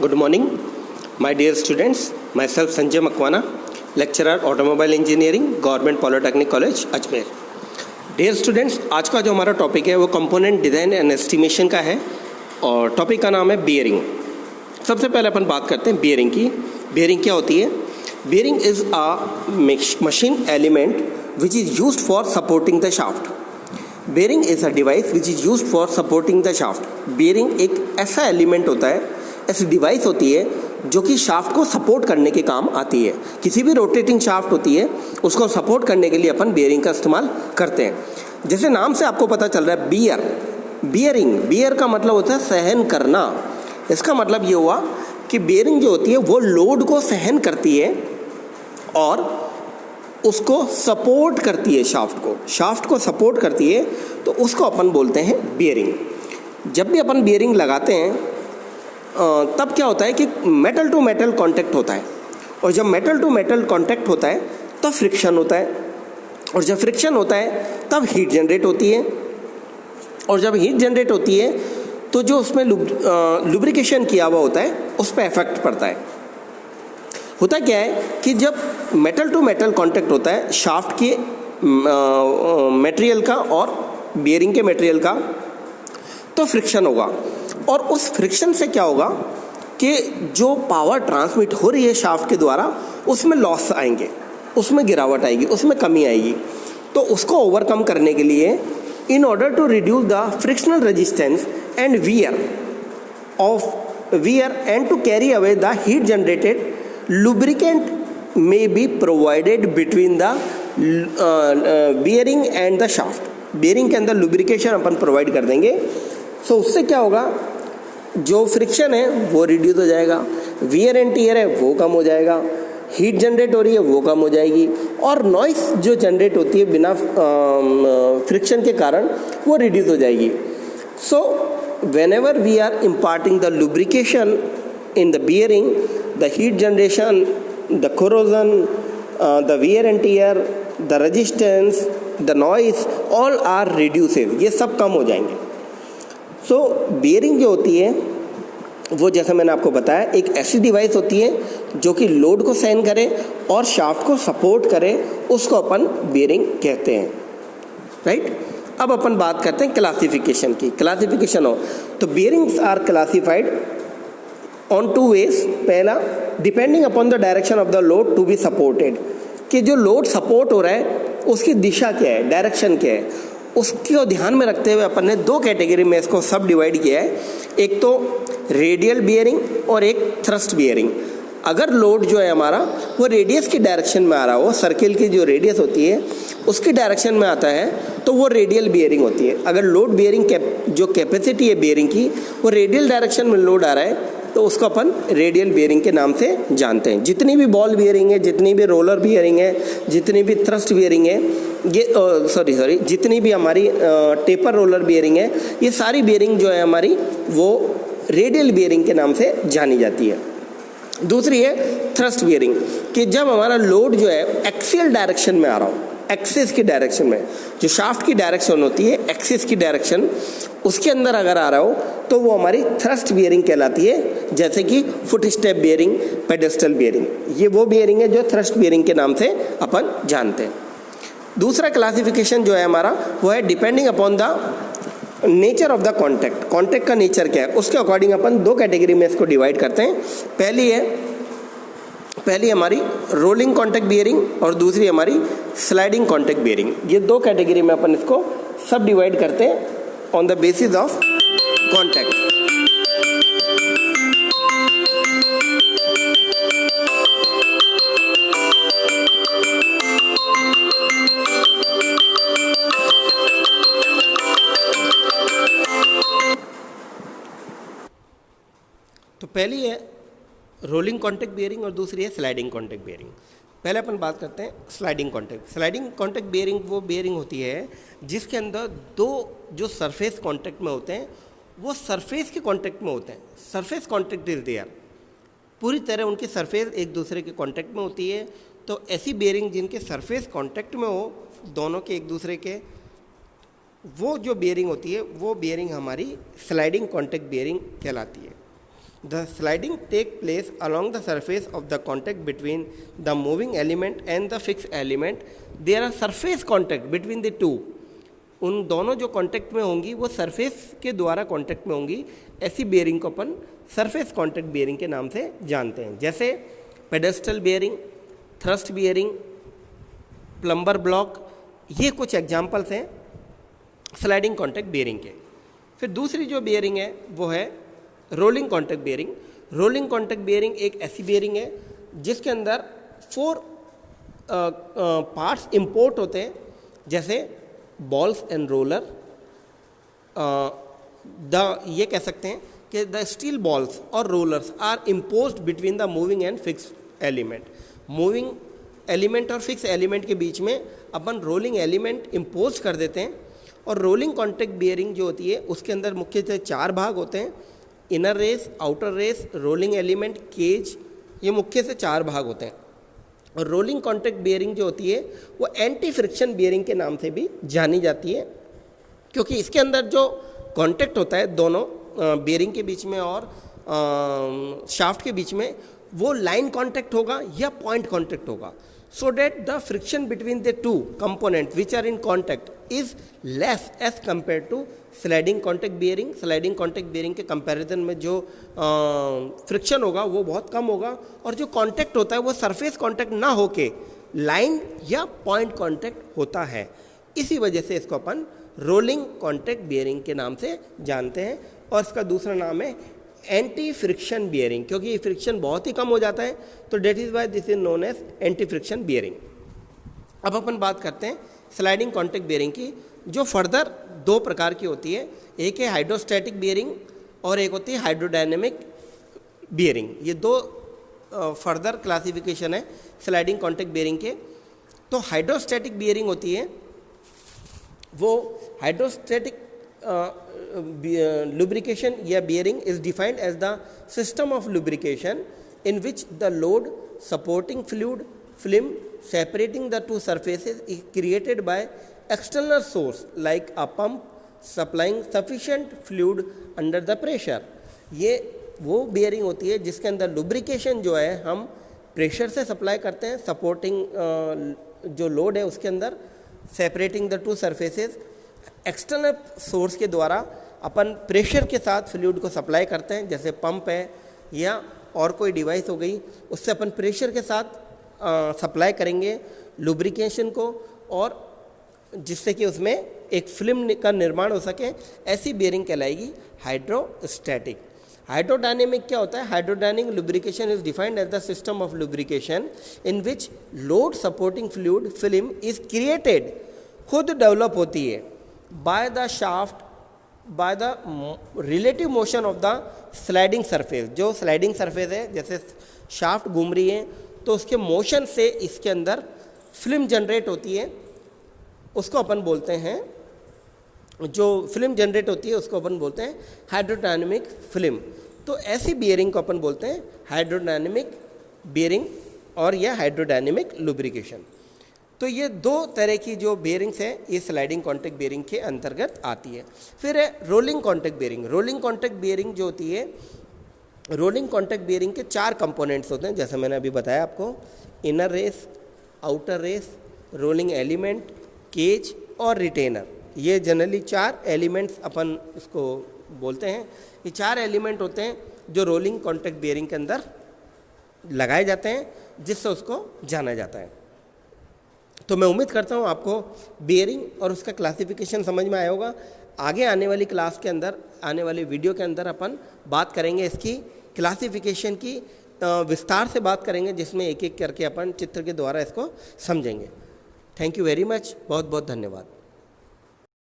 Good morning, my dear students. Myself Sanjay Makwana, lecturer Automobile Engineering, Government Polytechnic College, Ajmer. Dear students, आज का जो हमारा topic है वो कंपोनेंट डिज़ाइन एंड एस्टिमेशन का है और टॉपिक का नाम है बियरिंग. सबसे पहले अपन बात करते हैं बियरिंग की. बियरिंग क्या होती है? Bearing is a machine element which is used for supporting the shaft. Bearing is a device which is used for supporting the shaft. Bearing एक ऐसा एलिमेंट होता है, ऐसी डिवाइस होती है जो कि शाफ्ट को सपोर्ट करने के काम आती है. किसी भी रोटेटिंग शाफ्ट होती है उसको सपोर्ट करने के लिए अपन बेयरिंग का इस्तेमाल करते हैं. जैसे नाम से आपको पता चल रहा है बियर, बियरिंग, बियर का मतलब होता है सहन करना. इसका मतलब ये हुआ कि बेयरिंग जो होती है वो लोड को सहन करती है और उसको सपोर्ट करती है. शाफ्ट को सपोर्ट करती है तो उसको अपन बोलते हैं बियरिंग. जब भी अपन बियरिंग लगाते हैं तब क्या होता है कि मेटल टू मेटल कांटेक्ट होता है और जब मेटल टू मेटल कांटेक्ट होता है तब फ्रिक्शन होता है और जब फ्रिक्शन होता है तब हीट जनरेट होती है और जब हीट जनरेट होती है तो जो उसमें लुब्रिकेशन किया हुआ होता है उस पर इफेक्ट पड़ता है. होता क्या है कि जब मेटल टू मेटल कांटेक्ट होता है शाफ्ट के मटेरियल का और बियरिंग के मटेरियल का तो फ्रिक्शन होगा और उस फ्रिक्शन से क्या होगा कि जो पावर ट्रांसमिट हो रही है शाफ्ट के द्वारा उसमें लॉस आएंगे, उसमें गिरावट आएगी, उसमें कमी आएगी. तो उसको ओवरकम करने के लिए in order to reduce the frictional resistance and wear and to carry away the heat generated lubricant may be provided between the bearing and the shaft. bearing के अंदर lubrication अपन प्रोवाइड कर देंगे. सो उससे क्या होगा, जो फ्रिक्शन है वो रिड्यूस हो जाएगा, वियर एंड टीयर है वो कम हो जाएगा, हीट जनरेट हो रही है वो कम हो जाएगी और नॉइस जो जनरेट होती है बिना फ्रिक्शन के कारण वो रिड्यूस हो जाएगी. सो whenever we are imparting the lubrication in the bearing, the heat generation, the corrosion, the wear and tear, the resistance, the noise, all are reduces. ये सब कम हो जाएंगे. So bearing जो होती है वो जैसा मैंने आपको बताया एक ऐसी डिवाइस होती है जो कि लोड को सहन करे और शाफ्ट को सपोर्ट करे, उसको अपन बेयरिंग कहते हैं. राइट. अब अपन बात करते हैं क्लासिफिकेशन की. क्लासिफिकेशन हो तो bearings are classified on two ways. पहला, depending upon the direction of the load to be supported, कि जो लोड सपोर्ट हो रहा है उसकी दिशा क्या है, डायरेक्शन क्या है, उसको ध्यान में रखते हुए अपन ने दो कैटेगरी में इसको सब डिवाइड किया है. एक तो रेडियल बियरिंग और एक थ्रस्ट बियरिंग. अगर लोड जो है हमारा वो रेडियस की डायरेक्शन में आ रहा हो, सर्किल की जो रेडियस होती है उसकी डायरेक्शन में आता है तो वो रेडियल बियरिंग होती है. अगर लोड बियरिंग जो कैपेसिटी है बियरिंग की वो रेडियल डायरेक्शन में लोड आ रहा है तो उसको अपन रेडियल बियरिंग के नाम से जानते हैं. जितनी भी बॉल बियरिंग है, जितनी भी रोलर बियरिंग है, जितनी भी थ्रस्ट बियरिंग है, ये जितनी भी हमारी टेपर रोलर बियरिंग है, ये सारी बियरिंग जो है हमारी वो रेडियल बियरिंग के नाम से जानी जाती है. दूसरी है थ्रस्ट बियरिंग, कि जब हमारा लोड जो है एक्सियल डायरेक्शन में आ रहा हो, एक्सिस की डायरेक्शन में, जो शाफ्ट की डायरेक्शन होती है एक्सिस की डायरेक्शन, उसके अंदर अगर आ रहा हो तो वो हमारी थ्रस्ट बियरिंग कहलाती है. जैसे कि foot step bearing, pedestal bearing, ये वो बियरिंग है जो थ्रस्ट बियरिंग के नाम से अपन जानते हैं. दूसरा क्लासिफिकेशन जो है हमारा वो है depending upon the nature of the contact. Contact का नेचर क्या है उसके अकॉर्डिंग अपन दो कैटेगरी में इसको डिवाइड करते हैं. पहली हमारी रोलिंग कॉन्टैक्ट बियरिंग और दूसरी हमारी स्लाइडिंग कॉन्टैक्ट बियरिंग. ये दो कैटेगरी में अपन इसको सब डिवाइड करते हैं on the basis of contact. तो पहली है रोलिंग कॉन्टैक्ट बियरिंग और दूसरी है स्लाइडिंग कॉन्टैक्ट बियरिंग. पहले अपन बात करते हैं sliding contact. Sliding contact bearing वो बियरिंग होती है जिसके अंदर दो जो सरफेस कॉन्टैक्ट में होते हैं वो सरफेस के कॉन्टैक्ट में होते हैं. सरफेस कॉन्टैक्ट इज देयर, पूरी तरह उनकी सरफेस एक दूसरे के कॉन्टैक्ट में होती है. तो ऐसी बियरिंग जिनके सरफेस कॉन्टैक्ट में हो दोनों के एक दूसरे के, वो जो बियरिंग होती है वो बियरिंग हमारी स्लाइडिंग कॉन्टैक्ट बियरिंग कहलाती है. The sliding take place along the surface of the contact between the moving element and the fixed element. There are surface contact between the two. उन दोनों जो कांटेक्ट में होंगी वो सरफेस के द्वारा कांटेक्ट में होंगी, ऐसी बेयरिंग को अपन सरफेस कांटेक्ट बेयरिंग के नाम से जानते हैं। जैसे pedestal bearing, thrust bearing, plumber block, ये कुछ एग्जाम्पल्स हैं स्लाइडिंग कांटेक्ट बेयरिंग के। फिर दूसरी जो बेयरिंग है वो है rolling contact bearing. Rolling contact bearing एक ऐसी बेयरिंग है जिसके अंदर 4 पार्ट्स इंपोर्ट होते हैं, जैसे बॉल्स एंड रोलर। ये कह सकते हैं कि द स्टील बॉल्स और rollers are imposed between the moving and fixed element. Moving element और फिक्स एलिमेंट के बीच में अपन रोलिंग एलिमेंट इम्पोज कर देते हैं। और रोलिंग कांटेक्ट बेयरिंग जो होती है उसके अंदर मुख्यतः 4 भाग होते हैं, inner race, outer race, rolling element, cage, ये मुख्य से 4 भाग होते हैं। और रोलिंग कांटेक्ट बेयरिंग जो होती है वो एंटी फ्रिक्शन बेयरिंग के नाम से भी जानी जाती है, क्योंकि इसके अंदर जो कांटेक्ट होता है दोनों बेयरिंग के बीच में और शाफ्ट के बीच में, वो लाइन कांटेक्ट होगा या पॉइंट कांटेक्ट होगा, so that the friction between the two components which are in contact is less as compared to sliding contact bearing। sliding contact bearing के कंपैरिजन में जो फ्रिक्शन होगा वो बहुत कम होगा, और जो कांटेक्ट होता है वो सरफेस कांटेक्ट ना होके लाइन या पॉइंट कांटेक्ट होता है। इसी वजह से इसको अपन रोलिंग कांटेक्ट बेयरिंग के नाम से जानते हैं। और इसका दूसरा नाम है एंटी फ्रिक्शन बियरिंग, क्योंकि फ्रिक्शन बहुत ही कम हो जाता है, तो that is why this is known as anti friction bearing. अब अपन बात करते हैं स्लाइडिंग कांटेक्ट बियरिंग की, जो फर्दर 2 प्रकार की होती है। एक है हाइड्रोस्टैटिक बियरिंग और एक होती है हाइड्रोडायनेमिक बियरिंग। ये 2 फर्दर क्लासिफिकेशन है स्लाइडिंग कांटेक्ट बियरिंग के। तो हाइड्रोस्टैटिक बियरिंग होती है, वो हाइड्रोस्टैटिक lubrication या bearing is defined as the system of lubrication in which the load supporting fluid film separating the two surfaces is created by external source like a pump supplying sufficient fluid under the pressure। ये वो bearing होती है जिसके अंदर lubrication जो है हम pressure से सप्लाई करते हैं, सपोर्टिंग जो लोड है उसके अंदर, separating the 2 surfaces. External source के द्वारा अपन प्रेशर के साथ फ्लूइड को सप्लाई करते हैं, जैसे पंप है या और कोई डिवाइस हो गई, उससे अपन प्रेशर के साथ सप्लाई करेंगे लुब्रिकेशन को, और जिससे कि उसमें एक फिल्म का निर्माण हो सके। ऐसी बेयरिंग कहलाएगी हाइड्रोस्टैटिक। हाइड्रोडायनेमिक क्या होता है? Hydrodynamic lubrication is defined as the system of lubrication in which load supporting fluid film is created, खुद डेवलप होती है by the shaft by the relative motion of the sliding surface। जो sliding surface है, जैसे shaft घूम रही है तो उसके मोशन से इसके अंदर फिल्म जनरेट होती है, उसको अपन बोलते हैं, जो फिल्म जनरेट होती है उसको अपन बोलते हैं हाइड्रोडायनेमिक फिल्म। तो ऐसी बियरिंग को अपन बोलते हैं हाइड्रोडायनेमिक बियरिंग और यह हाइड्रोडायनेमिक लुब्रिकेशन। तो ये 2 तरह की जो बेयरिंग्स है ये स्लाइडिंग कांटेक्ट बेयरिंग के अंतर्गत आती है। फिर है rolling contact bearing. Rolling contact bearing जो होती है, रोलिंग कांटेक्ट बेयरिंग के 4 कंपोनेंट्स होते हैं, जैसे मैंने अभी बताया आपको, inner race, outer race, rolling element, cage और रिटेनर। ये जनरली 4 एलिमेंट्स अपन इसको बोलते हैं। ये 4 एलिमेंट होते हैं जो रोलिंग कांटेक्ट बेयरिंग के अंदर लगाए जाते हैं, जिससे उसको जाना जाता है। तो मैं उम्मीद करता हूँ आपको बेयरिंग और उसका क्लासिफिकेशन समझ में आया होगा। आगे आने वाली क्लास के अंदर, आने वाली वीडियो के अंदर अपन बात करेंगे इसकी क्लासिफिकेशन की, विस्तार से बात करेंगे, जिसमें एक एक करके अपन चित्र के द्वारा इसको समझेंगे। थैंक यू वेरी मच, बहुत बहुत धन्यवाद।